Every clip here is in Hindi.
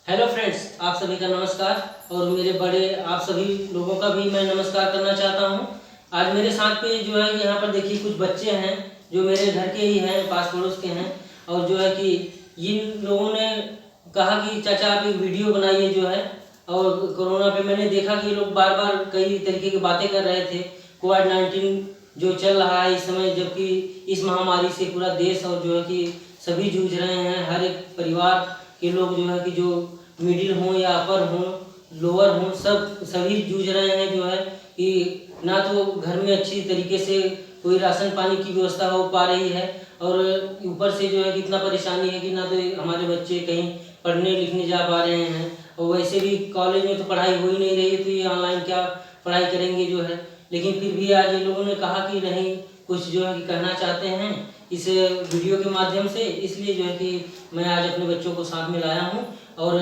हेलो फ्रेंड्स, आप सभी का नमस्कार और मेरे बड़े आप सभी लोगों का भी मैं नमस्कार करना चाहता हूं। आज मेरे साथ पे जो है यहाँ पर देखिए कुछ बच्चे हैं जो मेरे घर के ही हैं, पास पड़ोस के हैं। और जो है कि इन लोगों ने कहा कि चाचा आप एक वीडियो बनाइए जो है। और कोरोना पे मैंने देखा कि ये लोग बार बार कई तरीके की बातें कर रहे थे। कोविड-19 जो चल रहा है इस समय, जबकि इस महामारी से पूरा देश और जो है कि सभी जूझ रहे हैं। हर एक परिवार के लोग जो है कि जो मिडिल हों या अपर हों, लोअर हों, सभी जूझ रहे हैं जो है कि ना तो घर में अच्छी तरीके से कोई राशन पानी की व्यवस्था हो पा रही है, और ऊपर से जो है कि इतना परेशानी है कि ना तो हमारे बच्चे कहीं पढ़ने लिखने जा पा रहे हैं। और वैसे भी कॉलेज में तो पढ़ाई हो ही नहीं रही है, तो ये ऑनलाइन क्या पढ़ाई करेंगे जो है। लेकिन फिर भी आज ये लोगों ने कहा कि नहीं, कुछ जो है कि कहना चाहते हैं इस वीडियो के माध्यम से, इसलिए जो है कि मैं आज अपने बच्चों को साथ में लाया हूँ। और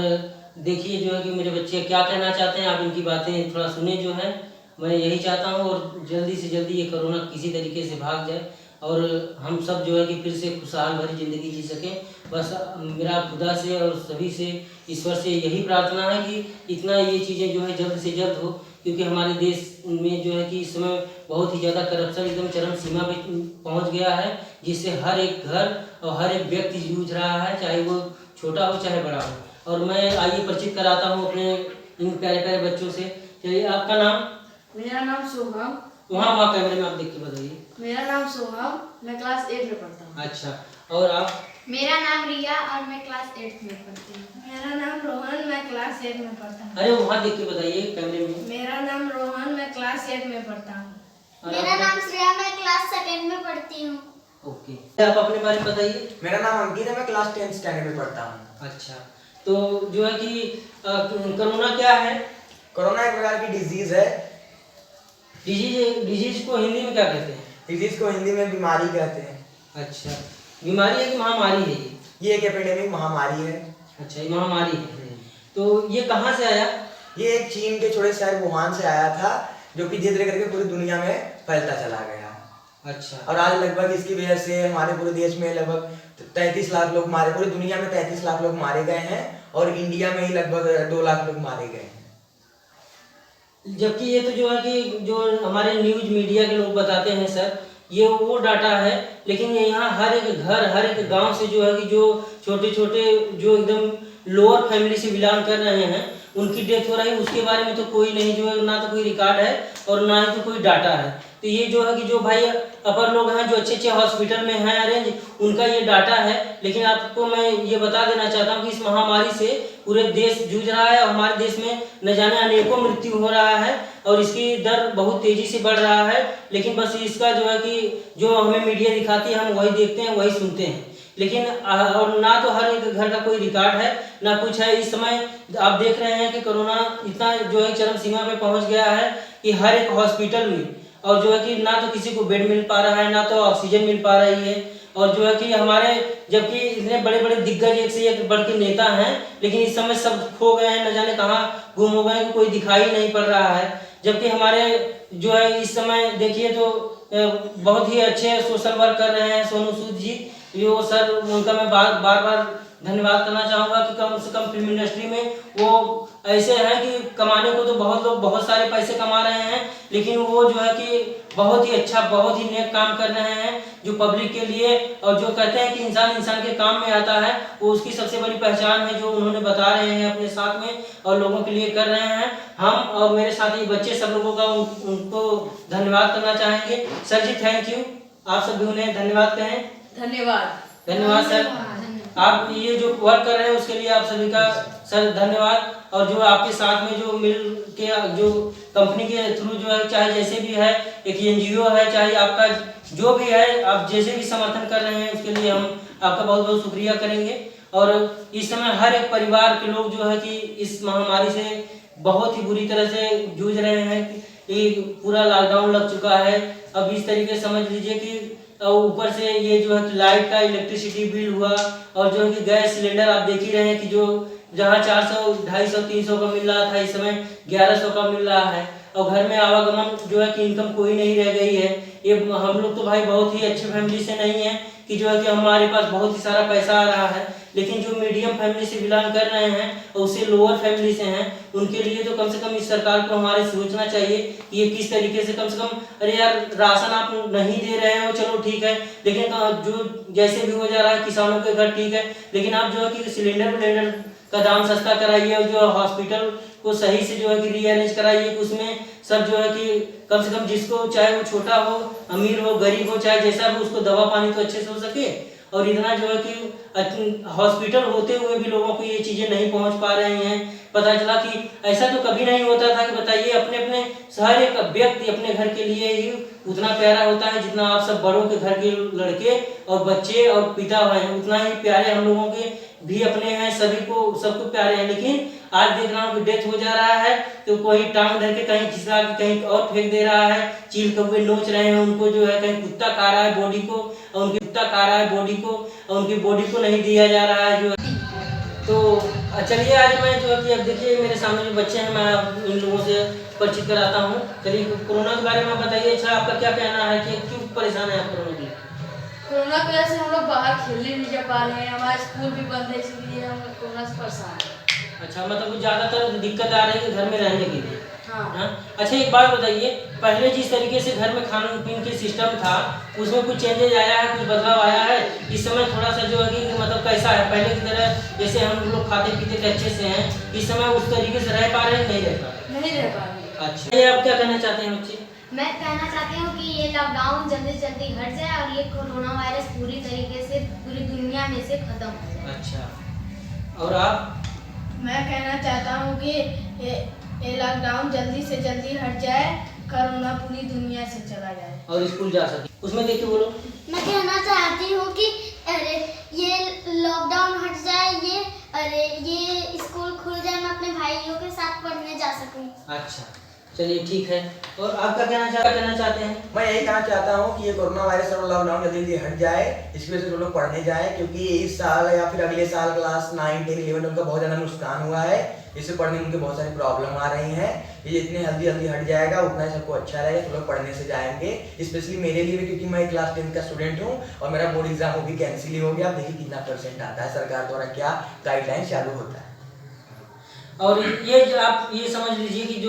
देखिए जो है कि मेरे बच्चे क्या कहना चाहते हैं, आप इनकी बातें थोड़ा सुने जो है। मैं यही चाहता हूँ और जल्दी से जल्दी ये कोरोना किसी तरीके से भाग जाए और हम सब जो है कि फिर से खुशहाल भरी ज़िंदगी जी सकें। बस मेरा खुदा से और सभी से, ईश्वर से यही प्रार्थना है कि इतना ये चीज़ें जो है जल्द से जल्द हो, क्योंकि हमारे देश में जो है कि इस समय बहुत ही ज़्यादा करप्शन एकदम चरम सीमा पे पहुंच गया है, जिससे हर एक घर और हर एक व्यक्ति जूझ रहा है, चाहे वो छोटा हो चाहे बड़ा हो। और मैं आइए परिचित कराता हूँ अपने इन प्यारे प्यारे बच्चों से। चलिए, आपका नाम? मेरा नाम सोहम। वहाँ कैमरे में आप देख के बताइए। मेरा नाम सोहम, मैं क्लास 8 में पढ़ता हूँ। अच्छा, और आप? मेरा नाम रिया और मैं क्लास 8 में पढ़ती हूँ। मेरा नाम रोहन, मैं क्लास 8 में पढ़ता हूँ। अरे वहाँ देख के बताइए कैमरे में। मेरा नाम रोहन, मैं क्लास 8 में पढ़ता हूँ। और मेरा आपका? नाम श्रेया, मैं क्लास 7 में पढ़ती हूँ। ओके, आप अपने बारे में बताइए। मेरा नाम अंकित है, मैं क्लास 10 स्टैंडर्ड में पढ़ता हूँ। अच्छा, तो जो है कि कोरोना क्या है? कोरोना एक प्रकार की डिजीज है। डिजीज को हिंदी में क्या कहते हैं? डिजीज को हिंदी में बीमारी कहते हैं। अच्छा, बीमारी है कि महामारी है ये एक एपिडेमिक महामारी है। अच्छा, ये महामारी है। तो ये कहाँ से आया? ये एक चीन के छोटे शहर वुहान से आया था, जो कि धीरे धीरे करके पूरी दुनिया में फैलता चला गया। अच्छा, और आज लगभग इसकी वजह से हमारे पूरे देश में लगभग 33 लाख लोग मारे, पूरी दुनिया में 33 लाख लोग मारे गए हैं, और इंडिया में ही लगभग 2 लाख लोग मारे गए हैं। जबकि ये तो जो है कि जो हमारे न्यूज मीडिया के लोग बताते हैं सर, ये वो डाटा है। लेकिन ये यहाँ हर एक घर, हर एक गांव से जो है कि जो छोटे छोटे जो एकदम लोअर फैमिली से बिलोंग कर रहे हैं, उनकी डेथ हो रही है, उसके बारे में तो कोई नहीं, जो है ना तो कोई रिकॉर्ड है और ना ही तो कोई डाटा है। तो ये जो है कि जो भाई अपर लोग हैं, जो अच्छे अच्छे हॉस्पिटल में हैं अरेंज, उनका ये डाटा है। लेकिन आपको मैं ये बता देना चाहता हूँ कि इस महामारी से पूरे देश जूझ रहा है और हमारे देश में न जाने अनेकों मृत्यु हो रहा है और इसकी दर बहुत तेजी से बढ़ रहा है। लेकिन बस इसका जो है कि जो हमें मीडिया दिखाती है, हम वही देखते हैं, वही सुनते हैं। लेकिन और ना तो हर एक घर का कोई रिकॉर्ड है, ना कुछ है। इस समय आप देख रहे हैं कि कोरोना इतना जो है चरम सीमा पे पहुंच गया है कि हर एक हॉस्पिटल में, और जो है कि ना तो किसी को बेड मिल पा रहा है, ना तो ऑक्सीजन मिल पा रही है। और जो है कि हमारे, जबकि इतने बड़े बड़े दिग्गज एक से एक बढ़ के नेता हैं, लेकिन इस समय सब खो गए हैं, न जाने कहाँ गुम हो गए, कोई दिखाई नहीं पड़ रहा है। जबकि हमारे जो है इस समय देखिए तो बहुत ही अच्छे सोशल वर्क कर रहे हैं सोनू सूद जी, जो सर उनका मैं बार बार धन्यवाद करना चाहूँगा कि कम से कम फिल्म इंडस्ट्री में वो ऐसे हैं कि कमाने को तो बहुत लोग बहुत सारे पैसे कमा रहे हैं, लेकिन वो जो है कि बहुत ही अच्छा, बहुत ही नेक काम कर रहे हैं जो पब्लिक के लिए। और जो कहते हैं कि इंसान इंसान के काम में आता है, वो उसकी सबसे बड़ी पहचान है, जो उन्होंने बता रहे हैं अपने साथ में और लोगों के लिए कर रहे हैं। हम और मेरे साथी बच्चे सब लोगों का उनको धन्यवाद करना चाहेंगे। सर जी थैंक यू, आप सब भी उन्हें धन्यवाद कहें। धन्यवाद। धन्यवाद सर, आप ये जो वर्क कर रहे हैं उसके लिए आप सभी का सर धन्यवाद। और जो आपके साथ में जो मिल के जो कंपनी के थ्रू जो है, चाहे जैसे भी है, एक एनजीओ है, चाहे आपका जो भी है, आप जैसे भी समर्थन कर रहे हैं उसके लिए हम आपका बहुत बहुत शुक्रिया करेंगे। और इस समय हर एक परिवार के लोग जो है कि इस महामारी से बहुत ही बुरी तरह से जूझ रहे हैं कि पूरा लॉकडाउन लग चुका है। अब इस तरीके समझ लीजिए कि ऊपर से ये जो है लाइट का इलेक्ट्रिसिटी बिल हुआ, और जो है कि गैस सिलेंडर आप देख ही रहे हैं कि जो जहाँ 400, 250, 300 का मिल रहा था, इस समय 1100 का मिल रहा है। और घर में आवागमन जो है कि इनकम कोई नहीं रह गई है। ये हम लोग तो भाई बहुत ही अच्छे फैमिली से नहीं है कि जो है कि हमारे पास बहुत ही सारा पैसा आ रहा है, लेकिन जो मीडियम फैमिली से बिलोंग कर रहे हैं और उससे लोअर फैमिली से हैं, उनके लिए तो कम से कम इस सरकार को हमारे सोचना चाहिए कि ये किस तरीके से कम अरे यार राशन आप नहीं दे रहे हो चलो ठीक है, लेकिन जो जैसे भी हो जा रहा है किसानों के घर ठीक है, लेकिन आप जो है कि सिलेंडर का दाम सस्ता कराइए और जो हॉस्पिटल को सही से जो है कि रीअरेंज कराइए, उसमें सब जो है कि कम से कम जिसको चाहे वो छोटा हो अमीर हो गरीब हो चाहे जैसा भी उसको दवा पानी तो अच्छे से हो सके। और इतना जो है कि हॉस्पिटल होते हुए भी लोगों को ये चीज़ें नहीं पहुंच पा रही हैं। पता चला कि ऐसा तो कभी नहीं होता था कि बताइए अपने अपने हर एक व्यक्ति अपने घर के लिए ही उतना प्यारा होता है जितना आप सब बड़ों के घर के लड़के और बच्चे और पिता हैं उतना ही प्यारे हम लोगों के भी अपने हैं, सभी को सबको प्यारे हैं। लेकिन आज देख रहा हूँ कि डेथ हो जा रहा है तो कोई टांग धर के कहीं खिसका के कहीं और फेंक दे रहा है, चील कौवे नोच रहे हैं उनको, जो है कहीं कुत्ता खा रहा है बॉडी को और उनकी कुत्ता खा रहा है बॉडी को और उनकी बॉडी को नहीं दिया जा रहा है जो। तो चलिए आज मैं जो है कि अब देखिए मेरे सामने जो बच्चे हैं मैं इन लोगों से परिचित कराता हूँ। चलिए कोरोना के बारे में बताइए, अच्छा आपका क्या कहना है कि क्यों परेशान है आप कोरोना की? कोरोना की वजह से हम लोग बाहर खेलने नहीं जा पा रहे हैं, हमारा स्कूल भी बंद है, इसलिए हम कोरोना से परेशान हैं। अच्छा मतलब ज़्यादातर दिक्कत आ रही है घर में रहने के लिए। हाँ। अच्छा एक बात बताइए, पहले जिस तरीके से घर में खाने पीने के सिस्टम था उसमें कुछ चेंजेज आया है, कुछ बदलाव आया है? इस समय थोड़ा सा जो है कि मतलब कैसा है, पहले की तरह जैसे हम लोग खाते पीते थे अच्छे से हैं, इस समय उस तरीके से रह पा रहे हैं नहीं रह पा रहे? नहीं रह पा रहे। अच्छा ये आप क्या कहना चाहते हैं बच्चे? मैं कहना चाहती हूँ कि ये लॉकडाउन जल्दी से जल्दी हट जाए और ये कोरोना वायरस पूरी तरीके से पूरी दुनिया में से खत्म हो जाए। अच्छा और आप? मैं कहना चाहता हूँ कि ये लॉकडाउन जल्दी से जल्दी हट जाए, कोरोना पूरी दुनिया से चला जाए और स्कूल जा सके। उसमें देखिए बोलो। मैं कहना चाहती हूँ कि अरे ये लॉकडाउन हट जाए, ये स्कूल खुल जाए, मैं अपने भाइयों के साथ पढ़ने जा सकूँ। अच्छा चलिए ठीक है, और आप क्या कहना चाहते हैं? मैं यही कहना चाहता हूँ कि ये कोरोना वायरस और लॉकडाउन जल्दी जल्दी हट जाए, इसकी वजह से जो लोग पढ़ने जाए, क्योंकि इस साल या फिर अगले साल क्लास 9, 10, 11 उनका बहुत ज़्यादा नुकसान हुआ है, इससे पढ़ने में उनके बहुत सारी प्रॉब्लम आ रही हैं। ये जितने जल्दी हट जाएगा उतना ही सबको अच्छा रहेगा, तो लोग पढ़ने से जाएंगे। स्पेशली मेरे लिए भी, क्योंकि मैं क्लास 10 का स्टूडेंट हूँ और मेरा बोर्ड एग्जाम वो भी कैंसिल ही हो गया। आप देखिए कितना % आता है, सरकार द्वारा क्या गाइडलाइन चालू होता है। और ये जो आप ये समझ लीजिए कि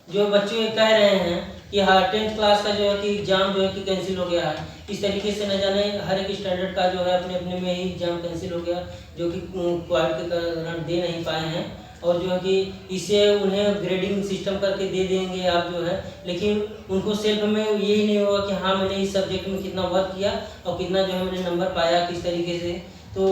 जो बच्चे कह रहे हैं कि हाँ 10th क्लास का जो है कि एग्ज़ाम जो है कि कैंसिल हो गया है, इस तरीके से न जाने हर एक स्टैंडर्ड का जो है अपने अपने में ही एग्ज़ाम कैंसिल हो गया, जो कि कोविड के कारण दे नहीं पाए हैं, और जो है कि इससे उन्हें ग्रेडिंग सिस्टम करके दे देंगे आप जो है, लेकिन उनको सेल्फ में यही नहीं होगा कि हाँ मैंने इस सब्जेक्ट में कितना वर्क किया और कितना जो है मैंने नंबर पाया किस तरीके से। तो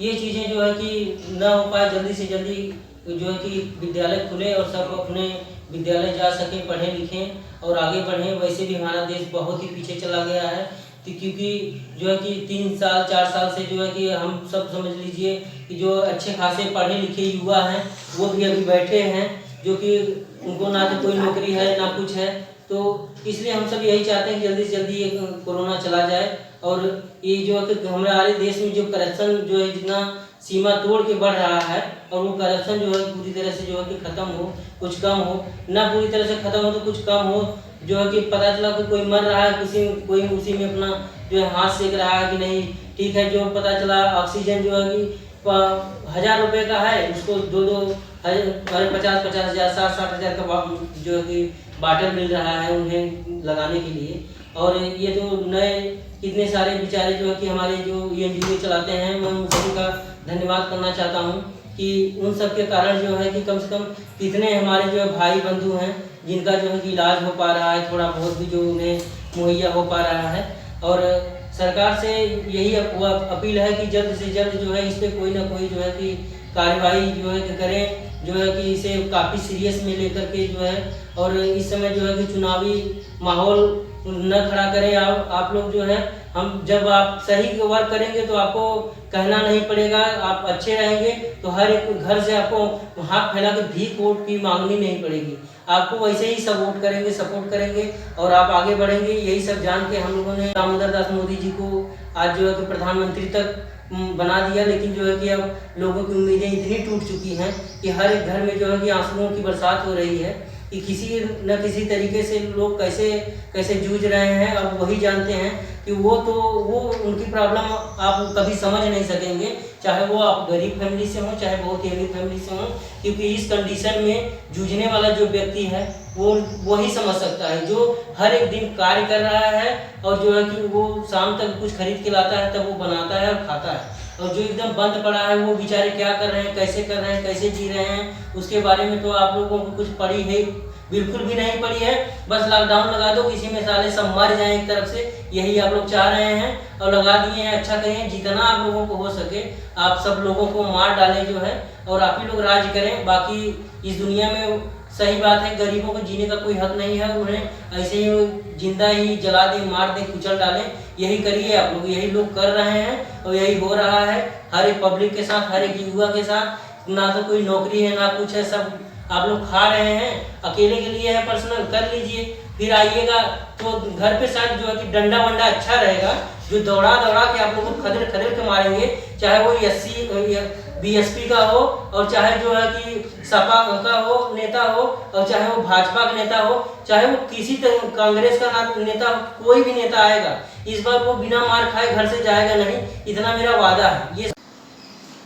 ये चीज़ें जो है कि ना हो पाए, जल्दी से जल्दी जो है कि विद्यालय खुले और सब अपने विद्यालय जा सकें, पढ़ें लिखें और आगे बढ़ें। वैसे भी हमारा देश बहुत ही पीछे चला गया है, तो क्योंकि जो है कि 3 साल 4 साल से जो है कि हम सब समझ लीजिए कि जो अच्छे खासे पढ़े लिखे युवा हैं वो भी अभी बैठे हैं, जो कि उनको ना तो कोई नौकरी है ना कुछ है। तो इसलिए हम सब यही चाहते हैं कि जल्दी से जल्दी ये कोरोना चला जाए, और ये जो है कि हमारे देश में जो करप्शन जो है जितना सीमा तोड़ के बढ़ रहा है, और वो करप्शन जो है पूरी तरह से जो है कि ख़त्म हो, कुछ कम हो, ना पूरी तरह से ख़त्म हो तो कुछ कम हो। जो है कि पता चला कि कोई मर रहा है, कोई उसी में अपना जो है हाथ सेक रहा है कि नहीं ठीक है, जो पता चला ऑक्सीजन जो है कि 1000 रुपये का है उसको 50,000 60,000 का जो है कि बाटल मिल रहा है उन्हें लगाने के लिए। और ये जो नए कितने सारे बेचारे जो है कि हमारे जो ये NGO चलाते हैं, मैं उन सभी का धन्यवाद करना चाहता हूँ कि उन सब के कारण जो है कि कम से कम कितने हमारे जो है भाई बंधु हैं जिनका जो है कि इलाज हो पा रहा है, थोड़ा बहुत भी जो उन्हें मुहैया हो पा रहा है। और सरकार से यही अपील है कि जल्द से जल्द जो है इस पर कोई ना कोई जो है कि कार्रवाई जो है कि करें, जो है कि इसे काफ़ी सीरियस में लेकर के जो है, और इस समय जो है कि चुनावी माहौल न खड़ा करें आप लोग जो है। हम जब आप सही वर्क करेंगे तो आपको कहना नहीं पड़ेगा, आप अच्छे रहेंगे तो हर एक घर से आपको हाथ फैला के भीख वोट की मांगनी नहीं पड़ेगी, आपको वैसे ही सपोर्ट करेंगे और आप आगे बढ़ेंगे। यही सब जान के हम लोगों ने दामोदर दास मोदी जी को आज जो है कि प्रधानमंत्री तक बना दिया, लेकिन जो है कि अब लोगों की उम्मीदें इतनी टूट चुकी हैं कि हर एक घर में जो है कि आंसुओं की बरसात हो रही है। कि किसी न किसी तरीके से लोग कैसे कैसे जूझ रहे हैं, अब वही जानते हैं कि वो उनकी प्रॉब्लम आप कभी समझ नहीं सकेंगे, चाहे वो आप गरीब फैमिली से हों चाहे बहुत ही अमीर फैमिली से हों, क्योंकि इस कंडीशन में जूझने वाला जो व्यक्ति है वो वही समझ सकता है जो हर एक दिन कार्य कर रहा है और जो है कि वो शाम तक कुछ खरीद के लाता है तब वो बनाता है और खाता है, और जो एकदम बंद पड़ा है वो बेचारे क्या कर रहे हैं, कैसे कर रहे हैं, कैसे जी रहे हैं, उसके बारे में तो आप लोगों को कुछ पड़ी है बिल्कुल भी नहीं पड़ी है। बस लॉकडाउन लगा दो, किसी में साले सब मर जाएं एक तरफ से, यही आप लोग चाह रहे हैं और लगा दिए हैं। अच्छा कहें, जितना आप लोगों को हो सके आप सब लोगों को मार डालें जो है, और आप ही लोग राज करें। बाकी इस दुनिया में सही बात है, गरीबों को जीने का कोई हक नहीं है, उन्हें ऐसे ही जिंदा ही जला दें, मार दें, कुचल डालें, यही करिए आप लोग, यही लोग कर रहे हैं और यही हो रहा है हर एक पब्लिक के साथ, हर एक युवा के साथ। ना तो कोई नौकरी है ना कुछ है, सब आप लोग खा रहे हैं, अकेले के लिए है, पर्सनल कर लीजिए, फिर आइएगा तो घर पे साथ जो है कि डंडा वंडा अच्छा रहेगा, जो दौड़ा दौड़ा के आप लोग को खदेड़ खदेड़ के मारेंगे, चाहे वो SC BSP का हो और चाहे जो है कि सपा का हो नेता हो और चाहे वो भाजपा का नेता हो, चाहे वो किसी कांग्रेस का नेता हो, कोई भी नेता आएगा इस बार वो बिना मार खाए घर से जाएगा नहीं, इतना मेरा वादा है। ये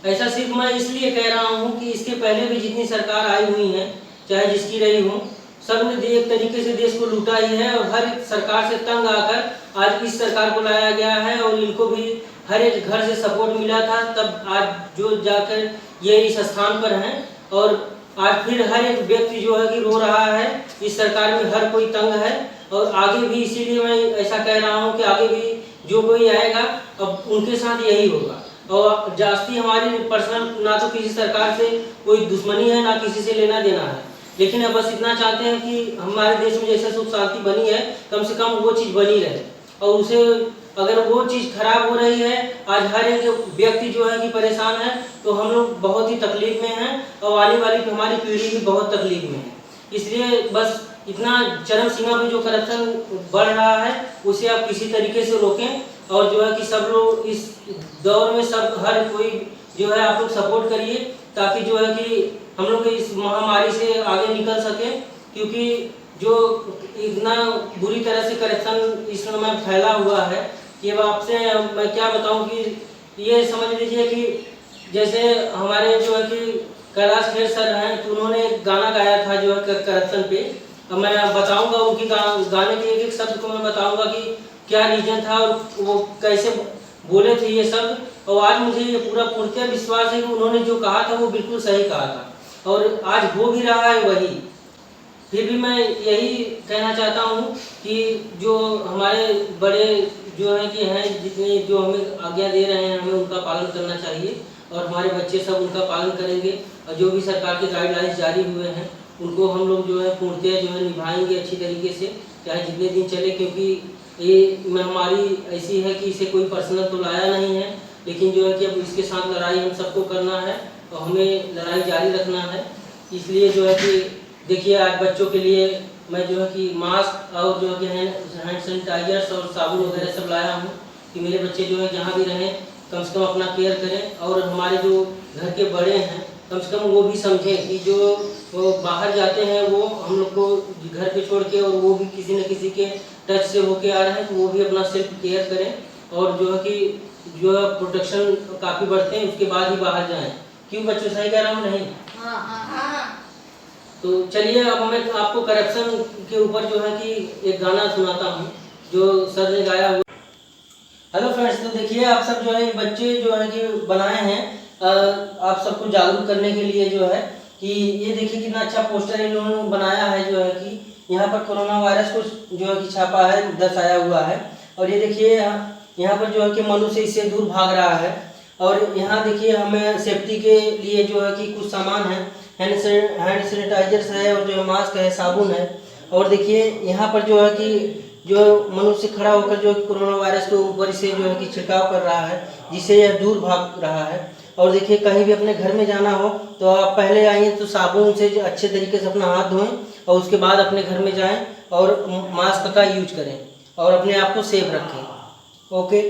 ऐसा सिर्फ मैं इसलिए कह रहा हूँ कि इसके पहले भी जितनी सरकार आई हुई है, चाहे जिसकी रही हो, सब ने एक तरीके से देश को लूटा ही है और हर एक सरकार से तंग आकर आज इस सरकार को लाया गया है और इनको भी हर एक घर से सपोर्ट मिला था, तब आज जो जाकर ये इस स्थान पर हैं और आज फिर हर एक व्यक्ति जो है कि रो रहा है, इस सरकार में हर कोई तंग है और आगे भी इसीलिए मैं ऐसा कह रहा हूँ कि आगे भी जो कोई आएगा अब उनके साथ यही होगा। और जास्ती हमारी पर्सनल ना तो किसी सरकार से कोई दुश्मनी है ना किसी से लेना देना है, लेकिन अब बस इतना चाहते हैं कि हमारे देश में जैसे सुख शांति बनी है कम से कम वो चीज़ बनी रहे, और उसे अगर वो चीज़ खराब हो रही है, आज हर एक व्यक्ति जो है कि परेशान है, तो हम लोग बहुत ही तकलीफ में हैं और आने वाली हमारी पीढ़ी भी बहुत तकलीफ में है। इसलिए बस इतना चरम सीमा पे जो करप्शन बढ़ रहा है उसे आप किसी तरीके से रोकें और जो है कि सब लोग इस दौर में सब हर कोई जो है आप लोग सपोर्ट करिए ताकि जो है कि हम लोग इस महामारी से आगे निकल सके, क्योंकि जो इतना बुरी तरह से करप्शन इस समय फैला हुआ है कि अब आपसे मैं क्या बताऊं कि ये समझ लीजिए कि जैसे हमारे जो है कि कैलाश खेर सर हैं तो उन्होंने एक गाना गाया था जो है करप्शन पे, अब मैं बताऊंगा उनकी गाने के एक एक शब्द को मैं बताऊंगा कि क्या रीजन था और वो कैसे बोले थे ये सब, और आज मुझे ये पूरा पूर्णतः विश्वास है कि उन्होंने जो कहा था वो बिल्कुल सही कहा था और आज हो भी रहा है वही। फिर भी मैं यही कहना चाहता हूँ कि जो हमारे बड़े जो है कि हैं जितने जो हमें आज्ञा दे रहे हैं हमें उनका पालन करना चाहिए और हमारे बच्चे सब उनका पालन करेंगे और जो भी सरकार के गाइडलाइंस जारी हुए हैं उनको हम लोग जो है पूर्णतः जो है निभाएंगे अच्छी तरीके से, चाहे जितने दिन चले, क्योंकि ये महामारी ऐसी है कि इसे कोई पर्सनल तो लाया नहीं है, लेकिन जो है कि अब इसके साथ लड़ाई हम सबको करना है और हमें लड़ाई जारी रखना है। इसलिए जो है कि देखिए आज बच्चों के लिए मैं जो है कि मास्क और जो है कि हैंड सैनिटाइजर्स और साबुन वगैरह सब लाया हूँ कि मेरे बच्चे जो है जहाँ भी रहें कम से कम अपना केयर करें, और हमारे जो घर के बड़े हैं कम से कम वो भी समझें कि जो वो बाहर जाते हैं वो हम लोग को घर पे छोड़ के और वो भी किसी न किसी के टच से होके आ रहे हैं तो वो भी अपना सेल्फ केयर करें और जो है कि जो है प्रोटेक्शन काफ़ी बढ़ते हैं उसके बाद ही बाहर जाएं। क्यों बच्चों, सही कह रहा हूँ नहीं? हाँ। तो चलिए अब मैं आपको करप्शन के ऊपर जो है कि एक गाना सुनाता हूँ जो सर ने गाया हुआ। हेलो फ्रेंड्स, तो देखिए आप सब जो है बच्चे जो है कि बनाए हैं आप सबको जागरूक करने के लिए जो है कि ये देखिए कितना अच्छा पोस्टर इन लोगों ने बनाया है जो है कि यहाँ पर कोरोना वायरस को जो है कि छापा है, दर्शाया हुआ है, और ये देखिए यहाँ पर जो है कि मनुष्य इससे दूर भाग रहा है, और यहाँ देखिए हमें सेफ्टी के लिए जो है कि कुछ सामान है, हैंड सैनिटाइजर्स है और जो है मास्क है, साबुन है, और देखिए यहाँ पर जो है कि जो मनुष्य खड़ा होकर जो कोरोना वायरस के ऊपर से जो है कि छिड़काव कर रहा है जिससे यह दूर भाग रहा है। और देखिए कहीं भी अपने घर में जाना हो तो आप पहले आइए तो साबुन से जो अच्छे तरीके से अपना हाथ धोएं और उसके बाद अपने घर में जाएं और मास्क का यूज करें और अपने आप को सेफ रखें। ओके,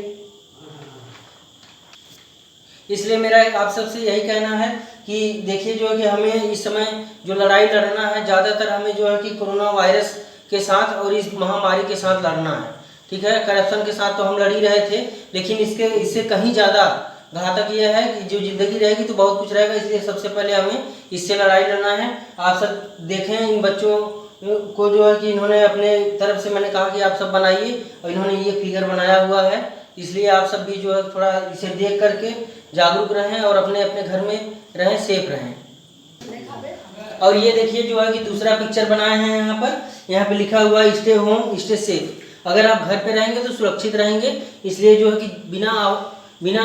इसलिए मेरा आप सबसे यही कहना है कि देखिए जो है कि हमें इस समय जो लड़ाई लड़ना है, ज़्यादातर हमें जो है कि कोरोना वायरस के साथ और इस महामारी के साथ लड़ना है। ठीक है, करप्शन के साथ तो हम लड़ ही रहे थे, लेकिन इससे कहीं ज़्यादा घातक यह है कि जो ज़िंदगी रहेगी तो बहुत कुछ रहेगा। इसलिए सबसे पहले हमें इससे लड़ाई लड़ना है। आप सब देखें इन बच्चों को जो है कि इन्होंने अपने तरफ से, मैंने कहा कि आप सब बनाइए, और इन्होंने ये फिगर बनाया हुआ है। इसलिए आप सब भी जो है थोड़ा इसे देख करके जागरूक रहें और अपने अपने घर में रहें, सेफ रहें। और ये देखिए जो है कि दूसरा पिक्चर बनाए हैं यहाँ पे लिखा हुआ है स्टे होम स्टे सेफ। अगर आप घर पे रहेंगे तो सुरक्षित रहेंगे, इसलिए जो है कि बिना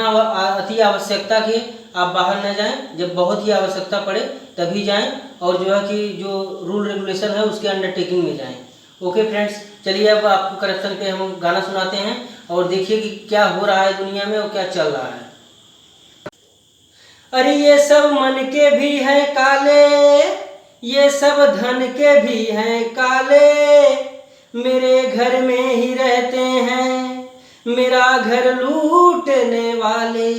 अति आवश्यकता के आप बाहर न जाएं। जब बहुत ही आवश्यकता पड़े तभी जाएं, और जो है कि जो रूल रेगुलेशन है उसके अंडरटेकिंग में जाएं। ओके फ्रेंड्स, चलिए अब आपको करप्शन पे हम गाना सुनाते हैं और देखिए कि क्या हो रहा है दुनिया में और क्या चल रहा है। अरे ये सब मन के भी हैं काले, ये सब धन के भी हैं काले, मेरे घर में ही रहते हैं मेरा घर लूटने वाले।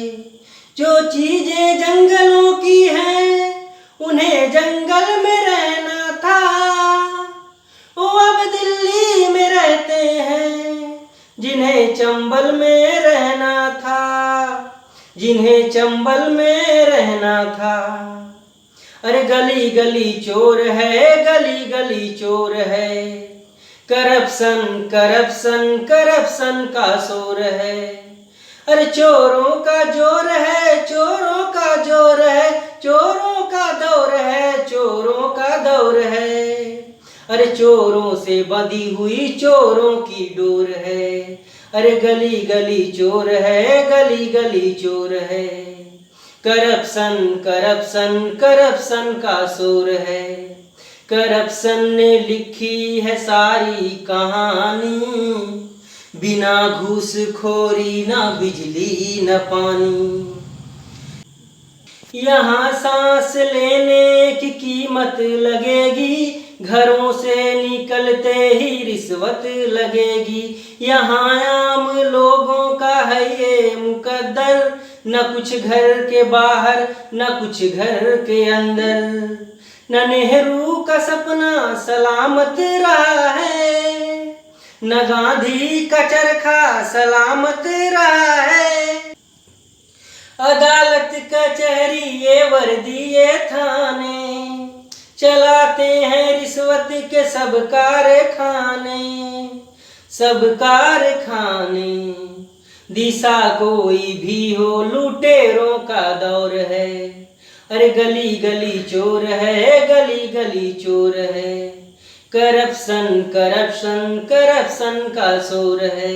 जो चीजें जंगलों की हैं उन्हें जंगल में रहना था, वो अब दिल्ली में रहते हैं जिन्हें चंबल में रहना था, जिन्हें चंबल में रहना था। अरे गली गली चोर है, गली गली चोर है, करप्शन करप्शन करप्शन का शोर है। अरे चोरों का जोर है, चोरों का जोर है, चोरों का दौर है, चोरों का दौर है। अरे चोरों से बंधी हुई चोरों की डोर है। अरे गली गली चोर है, गली गली चोर है, करप्शन करप्शन करप्शन का शोर है। करप्शन ने लिखी है सारी कहानी, बिना घूसखोरी ना बिजली न पानी। यहाँ सांस लेने की कीमत लगेगी, घरों से निकलते ही रिश्वत लगेगी। यहाँ आम लोगों का है ये मुकद्दर, न कुछ घर के बाहर न कुछ घर के अंदर। न नेहरू का सपना सलामत रहा है, न गांधी का चरखा सलामत रहा है। अदालत कचहरी ये वर्दी ये थाने, चलाते हैं रिश्वत के सब कारखाने, सब कारखाने। दिशा कोई भी हो लुटेरों का दौर है। अरे गली गली चोर है, गली गली चोर है, करप्शन करप्शन करप्शन का शोर है।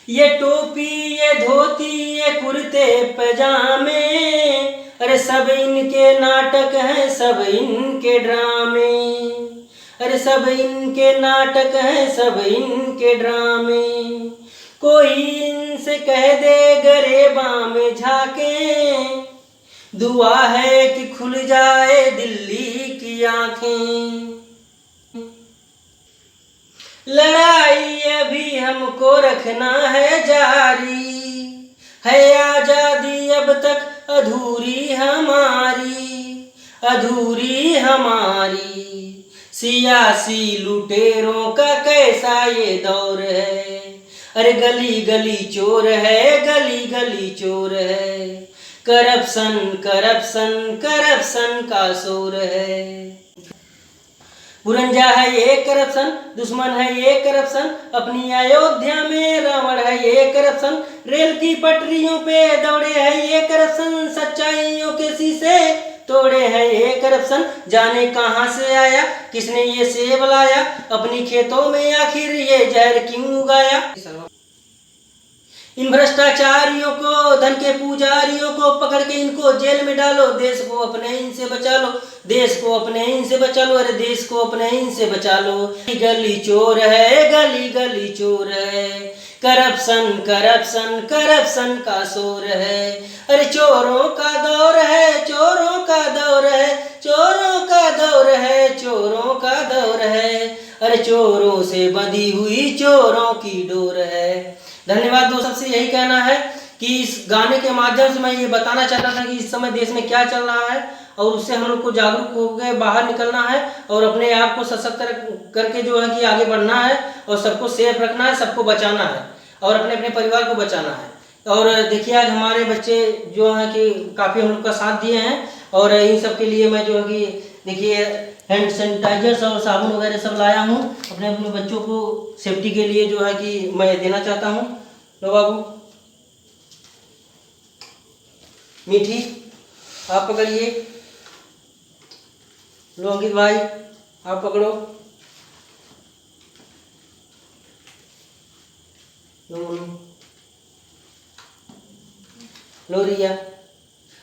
ये टोपी ये धोती ये कुर्ते पजामे, अरे सब इनके नाटक हैं, सब इनके ड्रामे। अरे सब इनके नाटक हैं, सब इनके ड्रामे। कोई इनसे कह दे गरेबा में झाके, दुआ है कि खुल जाए दिल्ली की आंखें। लड़ाई अभी हमको रखना है जारी, है आजादी अब तक अधूरी हमारी, अधूरी हमारी। सियासी लुटेरों का कैसा ये दौर है। अरे गली गली चोर है, गली गली चोर है, करप्शन करप्शन करप्शन का शोर है। पुरंजा है ये करप्शन, दुश्मन है ये करप्शन, अपनी अयोध्या में रावण है ये करप्शन। रेल की पटरियों पे दौड़े है ये करप्शन, सच्चाइयों के शीशे तोड़े है ये करप्शन। जाने कहां से आया किसने ये सेब लाया, अपनी खेतों में आखिर ये जहर क्यों उगाया। इन भ्रष्टाचारियों को, धन के पुजारियों को पकड़ के इनको जेल में डालो, देश को अपने इनसे बचा लो, देश को अपने इनसे बचा लो, अरे देश को अपने इनसे बचा लो। गली चोर है, गली गली चोर है, करप्शन करप्शन करप्शन का शोर है। अरे चोरों का दौर है, चोरों का दौर है, चोरों का दौर है, चोरों का दौर है। अरे चोरों से बंधी हुई चोरों की डोर है। धन्यवाद दोस्तों, सबसे यही कहना है कि इस गाने के माध्यम से मैं ये बताना चाहता था कि इस समय देश में क्या चल रहा है और उससे हम लोग को जागरूक होकर बाहर निकलना है और अपने आप को सशक्त करके जो है कि आगे बढ़ना है और सबको सेफ रखना है, सबको बचाना है और अपने अपने परिवार को बचाना है। और देखिए आज हमारे बच्चे जो हैं कि काफ़ी हम लोग का साथ दिए हैं और इन सब के लिए मैं जो है कि देखिए हैंड सैनिटाइजर्स और साबुन वगैरह सब लाया हूँ अपने अपने बच्चों को सेफ्टी के लिए जो है कि मैं देना चाहता हूँ। लो बाबू, मीठी आप पकड़िए, लो अंकित भाई आप पकड़ो, लो रिया,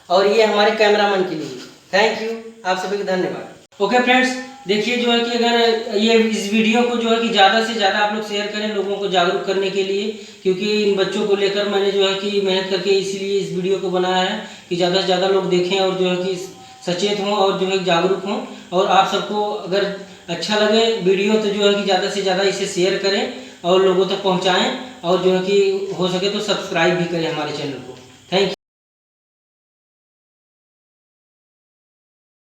और ये हमारे कैमरामैन के लिए थैंक यू, आप सभी का धन्यवाद। ओके फ्रेंड्स, देखिए जो है कि अगर ये इस वीडियो को जो है कि ज़्यादा से ज़्यादा आप लोग शेयर करें लोगों को जागरूक करने के लिए, क्योंकि इन बच्चों को लेकर मैंने जो है कि मेहनत करके इसीलिए इस वीडियो को बनाया है कि ज़्यादा से ज़्यादा लोग देखें और जो है कि सचेत हों और जो है जागरूक हों। और आप सबको अगर अच्छा लगे वीडियो तो जो है कि ज़्यादा से ज़्यादा इसे शेयर करें और लोगों तक पहुँचाएँ और जो है कि हो सके तो सब्सक्राइब भी करें हमारे चैनल को।